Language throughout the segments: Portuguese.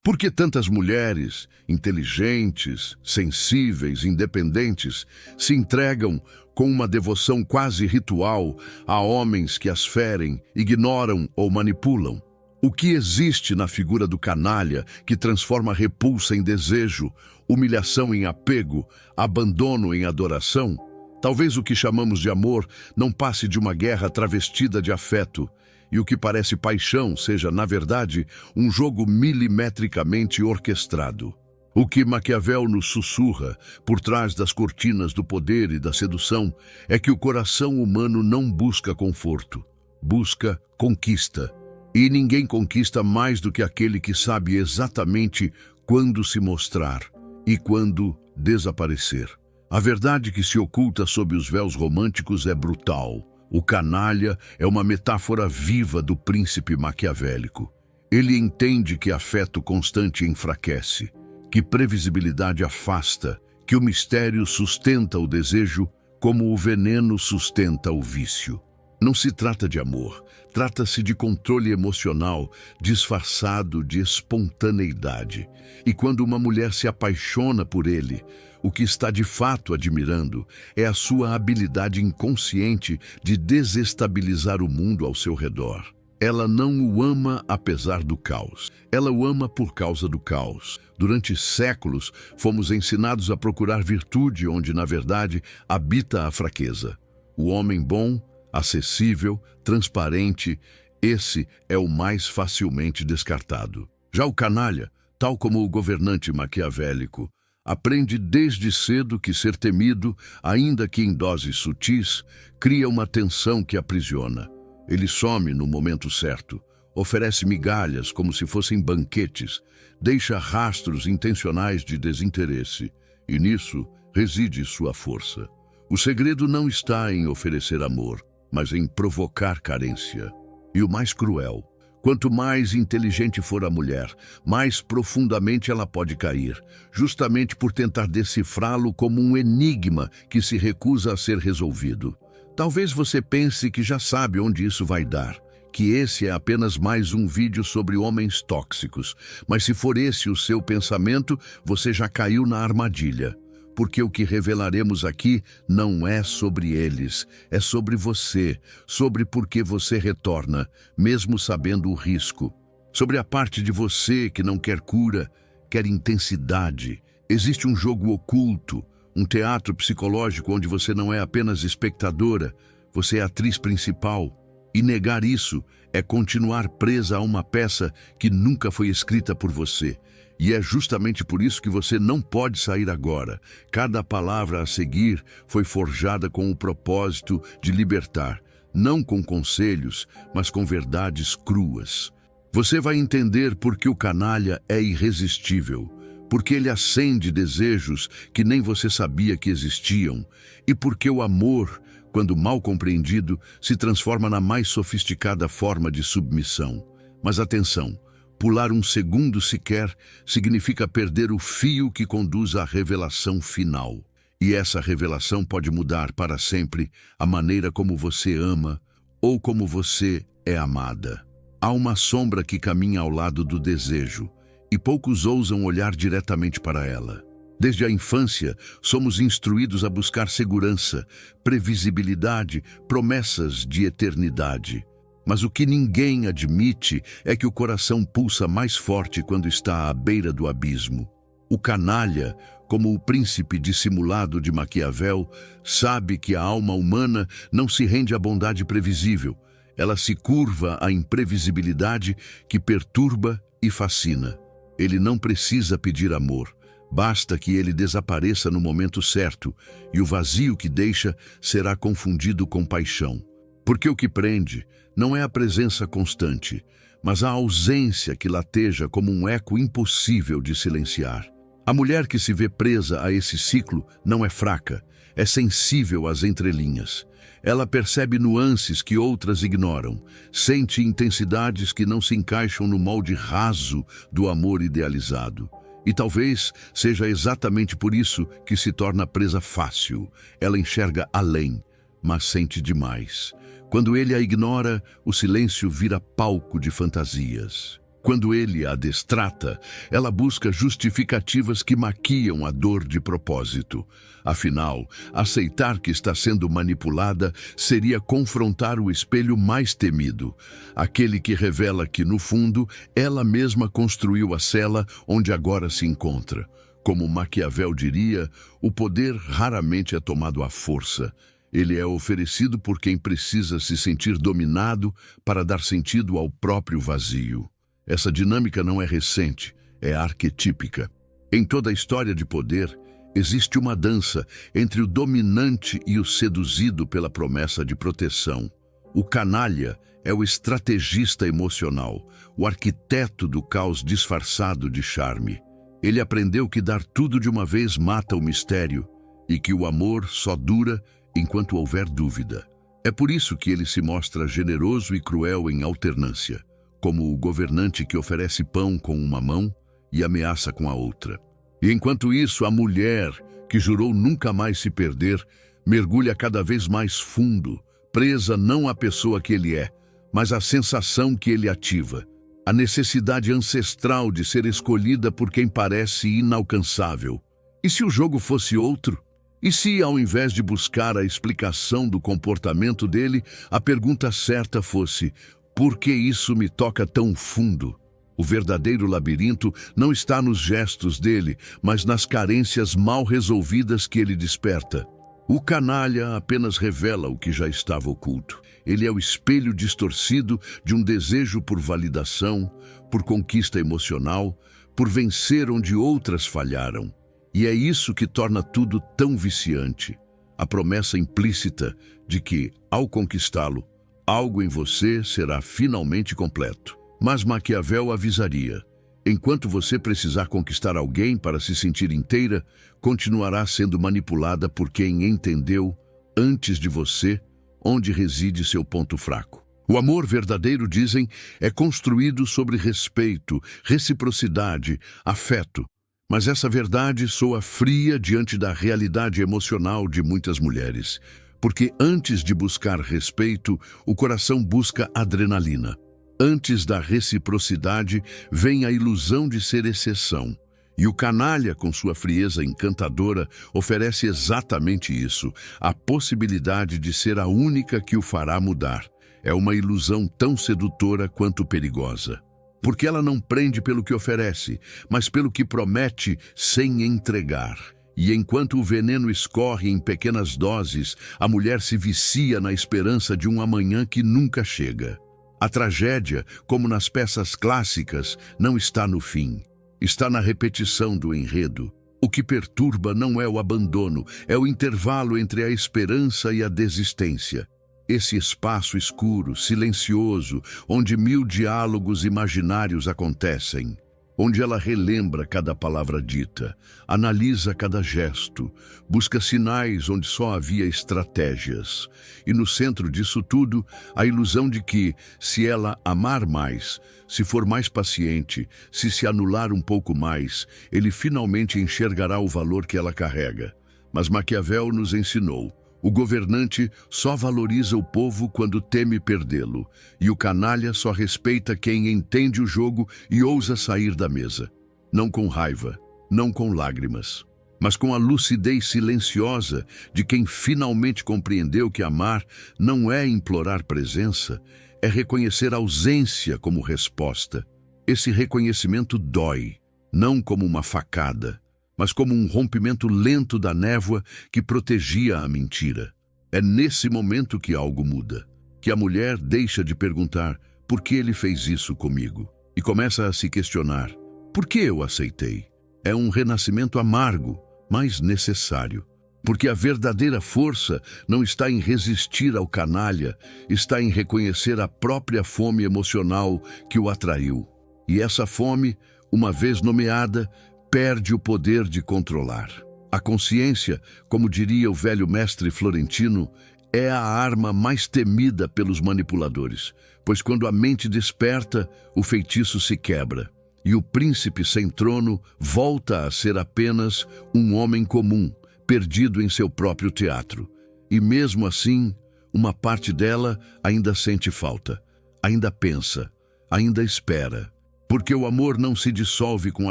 Por que tantas mulheres, inteligentes, sensíveis, independentes, se entregam com uma devoção quase ritual a homens que as ferem, ignoram ou manipulam? O que existe na figura do canalha que transforma repulsa em desejo, humilhação em apego, abandono em adoração? Talvez o que chamamos de amor não passe de uma guerra travestida de afeto, e o que parece paixão seja, na verdade, um jogo milimetricamente orquestrado. O que Maquiavel nos sussurra, por trás das cortinas do poder e da sedução, é que o coração humano não busca conforto, busca conquista. E ninguém conquista mais do que aquele que sabe exatamente quando se mostrar e quando desaparecer. A verdade que se oculta sob os véus românticos é brutal. O canalha é uma metáfora viva do príncipe maquiavélico. Ele entende que afeto constante enfraquece, que previsibilidade afasta, que o mistério sustenta o desejo como o veneno sustenta o vício. Não se trata de amor, trata-se de controle emocional disfarçado de espontaneidade. E quando uma mulher se apaixona por ele, o que está de fato admirando é a sua habilidade inconsciente de desestabilizar o mundo ao seu redor. Ela não o ama apesar do caos. Ela o ama por causa do caos. Durante séculos, fomos ensinados a procurar virtude onde, na verdade, habita a fraqueza. O homem bom, acessível, transparente, esse é o mais facilmente descartado. Já o canalha, tal como o governante maquiavélico, aprende desde cedo que ser temido, ainda que em doses sutis, cria uma tensão que aprisiona. Ele some no momento certo, oferece migalhas como se fossem banquetes, deixa rastros intencionais de desinteresse, e nisso reside sua força. O segredo não está em oferecer amor, mas em provocar carência. E o mais cruel: quanto mais inteligente for a mulher, mais profundamente ela pode cair, justamente por tentar decifrá-lo como um enigma que se recusa a ser resolvido. Talvez você pense que já sabe onde isso vai dar, que esse é apenas mais um vídeo sobre homens tóxicos, mas se for esse o seu pensamento, você já caiu na armadilha. Porque o que revelaremos aqui não é sobre eles, é sobre você, sobre por que você retorna, mesmo sabendo o risco. Sobre a parte de você que não quer cura, quer intensidade. Existe um jogo oculto, um teatro psicológico onde você não é apenas espectadora, você é a atriz principal. E negar isso é continuar presa a uma peça que nunca foi escrita por você. E é justamente por isso que você não pode sair agora. Cada palavra a seguir foi forjada com o propósito de libertar, não com conselhos, mas com verdades cruas. Você vai entender por que o canalha é irresistível, porque ele acende desejos que nem você sabia que existiam, e porque o amor, quando mal compreendido, se transforma na mais sofisticada forma de submissão. Mas atenção! Pular um segundo sequer significa perder o fio que conduz à revelação final. E essa revelação pode mudar para sempre a maneira como você ama ou como você é amada. Há uma sombra que caminha ao lado do desejo, e poucos ousam olhar diretamente para ela. Desde a infância, somos instruídos a buscar segurança, previsibilidade, promessas de eternidade. Mas o que ninguém admite é que o coração pulsa mais forte quando está à beira do abismo. O canalha, como o príncipe dissimulado de Maquiavel, sabe que a alma humana não se rende à bondade previsível. Ela se curva à imprevisibilidade que perturba e fascina. Ele não precisa pedir amor. Basta que ele desapareça no momento certo, e o vazio que deixa será confundido com paixão. Porque o que prende não é a presença constante, mas a ausência que lateja como um eco impossível de silenciar. A mulher que se vê presa a esse ciclo não é fraca, é sensível às entrelinhas. Ela percebe nuances que outras ignoram, sente intensidades que não se encaixam no molde raso do amor idealizado. E talvez seja exatamente por isso que se torna presa fácil. Ela enxerga além, mas sente demais. Quando ele a ignora, o silêncio vira palco de fantasias. Quando ele a destrata, ela busca justificativas que maquiam a dor de propósito. Afinal, aceitar que está sendo manipulada seria confrontar o espelho mais temido, aquele que revela que, no fundo, ela mesma construiu a cela onde agora se encontra. Como Maquiavel diria, o poder raramente é tomado à força. Ele é oferecido por quem precisa se sentir dominado para dar sentido ao próprio vazio. Essa dinâmica não é recente, é arquetípica. Em toda a história de poder, existe uma dança entre o dominante e o seduzido pela promessa de proteção. O canalha é o estrategista emocional, o arquiteto do caos disfarçado de charme. Ele aprendeu que dar tudo de uma vez mata o mistério e que o amor só dura enquanto houver dúvida. É por isso que ele se mostra generoso e cruel em alternância, como o governante que oferece pão com uma mão e ameaça com a outra. E enquanto isso, a mulher, que jurou nunca mais se perder, mergulha cada vez mais fundo, presa não à pessoa que ele é, mas à sensação que ele ativa, a necessidade ancestral de ser escolhida por quem parece inalcançável. E se o jogo fosse outro? E se, ao invés de buscar a explicação do comportamento dele, a pergunta certa fosse: por que isso me toca tão fundo? O verdadeiro labirinto não está nos gestos dele, mas nas carências mal resolvidas que ele desperta. O canalha apenas revela o que já estava oculto. Ele é o espelho distorcido de um desejo por validação, por conquista emocional, por vencer onde outras falharam. E é isso que torna tudo tão viciante. A promessa implícita de que, ao conquistá-lo, algo em você será finalmente completo. Mas Maquiavel avisaria: enquanto você precisar conquistar alguém para se sentir inteira, continuará sendo manipulada por quem entendeu, antes de você, onde reside seu ponto fraco. O amor verdadeiro, dizem, é construído sobre respeito, reciprocidade, afeto. Mas essa verdade soa fria diante da realidade emocional de muitas mulheres. Porque antes de buscar respeito, o coração busca adrenalina. Antes da reciprocidade, vem a ilusão de ser exceção. E o canalha, com sua frieza encantadora, oferece exatamente isso, a possibilidade de ser a única que o fará mudar. É uma ilusão tão sedutora quanto perigosa. Porque ela não prende pelo que oferece, mas pelo que promete sem entregar. E enquanto o veneno escorre em pequenas doses, a mulher se vicia na esperança de um amanhã que nunca chega. A tragédia, como nas peças clássicas, não está no fim. Está na repetição do enredo. O que perturba não é o abandono, é o intervalo entre a esperança e a desistência. Esse espaço escuro, silencioso, onde 1000 diálogos imaginários acontecem. Onde ela relembra cada palavra dita, analisa cada gesto, busca sinais onde só havia estratégias. E no centro disso tudo, a ilusão de que, se ela amar mais, se for mais paciente, se anular um pouco mais, ele finalmente enxergará o valor que ela carrega. Mas Maquiavel nos ensinou: o governante só valoriza o povo quando teme perdê-lo, e o canalha só respeita quem entende o jogo e ousa sair da mesa. Não com raiva, não com lágrimas, mas com a lucidez silenciosa de quem finalmente compreendeu que amar não é implorar presença, é reconhecer ausência como resposta. Esse reconhecimento dói, não como uma facada, mas como um rompimento lento da névoa que protegia a mentira. É nesse momento que algo muda, que a mulher deixa de perguntar por que ele fez isso comigo e começa a se questionar: por que eu aceitei? É um renascimento amargo, mas necessário. Porque a verdadeira força não está em resistir ao canalha, está em reconhecer a própria fome emocional que o atraiu. E essa fome, uma vez nomeada, perde o poder de controlar. A consciência, como diria o velho mestre florentino, é a arma mais temida pelos manipuladores, pois quando a mente desperta, o feitiço se quebra, e o príncipe sem trono volta a ser apenas um homem comum, perdido em seu próprio teatro. E mesmo assim, uma parte dela ainda sente falta, ainda pensa, ainda espera. Porque o amor não se dissolve com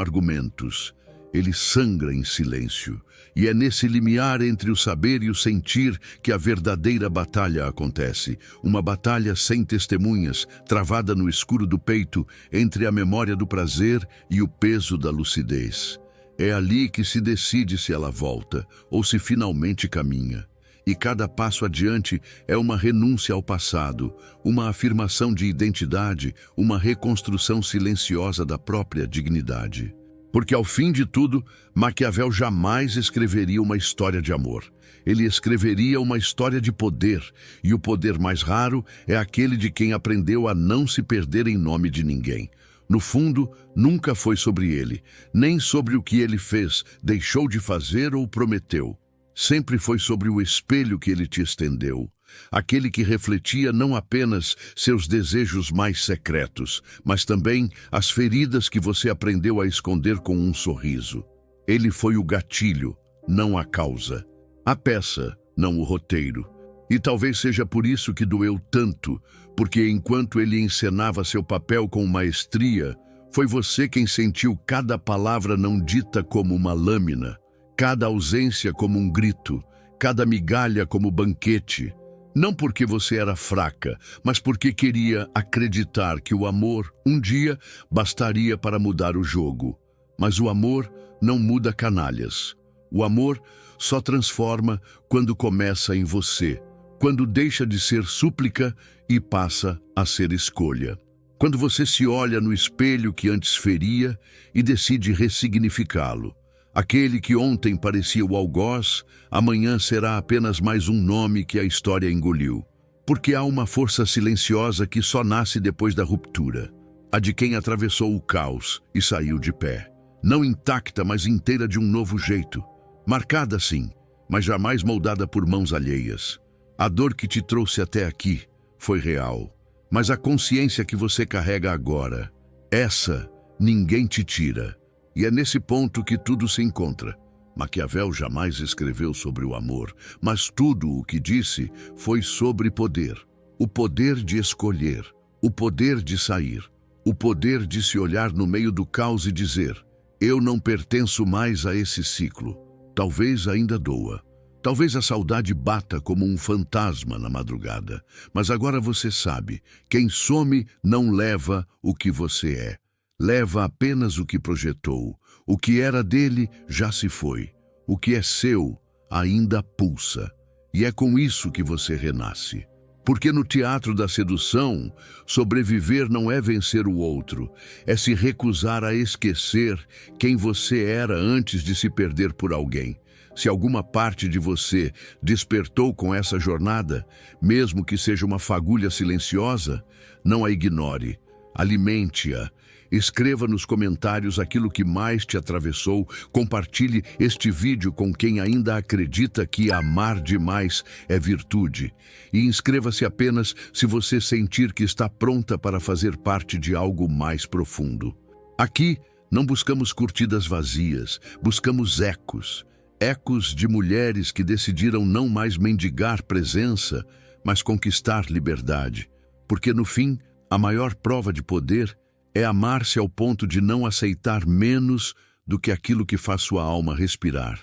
argumentos. Ele sangra em silêncio. E é nesse limiar entre o saber e o sentir que a verdadeira batalha acontece. Uma batalha sem testemunhas, travada no escuro do peito, entre a memória do prazer e o peso da lucidez. É ali que se decide se ela volta ou se finalmente caminha. E cada passo adiante é uma renúncia ao passado, uma afirmação de identidade, uma reconstrução silenciosa da própria dignidade. Porque ao fim de tudo, Maquiavel jamais escreveria uma história de amor. Ele escreveria uma história de poder, e o poder mais raro é aquele de quem aprendeu a não se perder em nome de ninguém. No fundo, nunca foi sobre ele, nem sobre o que ele fez, deixou de fazer ou prometeu. Sempre foi sobre o espelho que ele te estendeu, aquele que refletia não apenas seus desejos mais secretos, mas também as feridas que você aprendeu a esconder com um sorriso. Ele foi o gatilho, não a causa, a peça, não o roteiro. E talvez seja por isso que doeu tanto, porque enquanto ele encenava seu papel com maestria, foi você quem sentiu cada palavra não dita como uma lâmina, cada ausência como um grito, cada migalha como banquete. Não porque você era fraca, mas porque queria acreditar que o amor, um dia, bastaria para mudar o jogo. Mas o amor não muda canalhas. O amor só transforma quando começa em você, quando deixa de ser súplica e passa a ser escolha. Quando você se olha no espelho que antes feria e decide ressignificá-lo. Aquele que ontem parecia o algoz, amanhã será apenas mais um nome que a história engoliu. Porque há uma força silenciosa que só nasce depois da ruptura. A de quem atravessou o caos e saiu de pé. Não intacta, mas inteira de um novo jeito. Marcada sim, mas jamais moldada por mãos alheias. A dor que te trouxe até aqui foi real. Mas a consciência que você carrega agora, essa ninguém te tira. E é nesse ponto que tudo se encontra. Maquiavel jamais escreveu sobre o amor, mas tudo o que disse foi sobre poder. O poder de escolher, o poder de sair, o poder de se olhar no meio do caos e dizer: eu não pertenço mais a esse ciclo. Talvez ainda doa. Talvez a saudade bata como um fantasma na madrugada. Mas agora você sabe, quem some não leva o que você é. Leva apenas o que projetou. O que era dele já se foi. O que é seu ainda pulsa. E é com isso que você renasce. Porque no teatro da sedução, sobreviver não é vencer o outro, é se recusar a esquecer quem você era antes de se perder por alguém. Se alguma parte de você despertou com essa jornada, mesmo que seja uma fagulha silenciosa, não a ignore, alimente-a. Escreva nos comentários aquilo que mais te atravessou, compartilhe este vídeo com quem ainda acredita que amar demais é virtude. E inscreva-se apenas se você sentir que está pronta para fazer parte de algo mais profundo. Aqui não buscamos curtidas vazias, buscamos ecos. Ecos de mulheres que decidiram não mais mendigar presença, mas conquistar liberdade. Porque no fim, a maior prova de poder é amar-se ao ponto de não aceitar menos do que aquilo que faz sua alma respirar.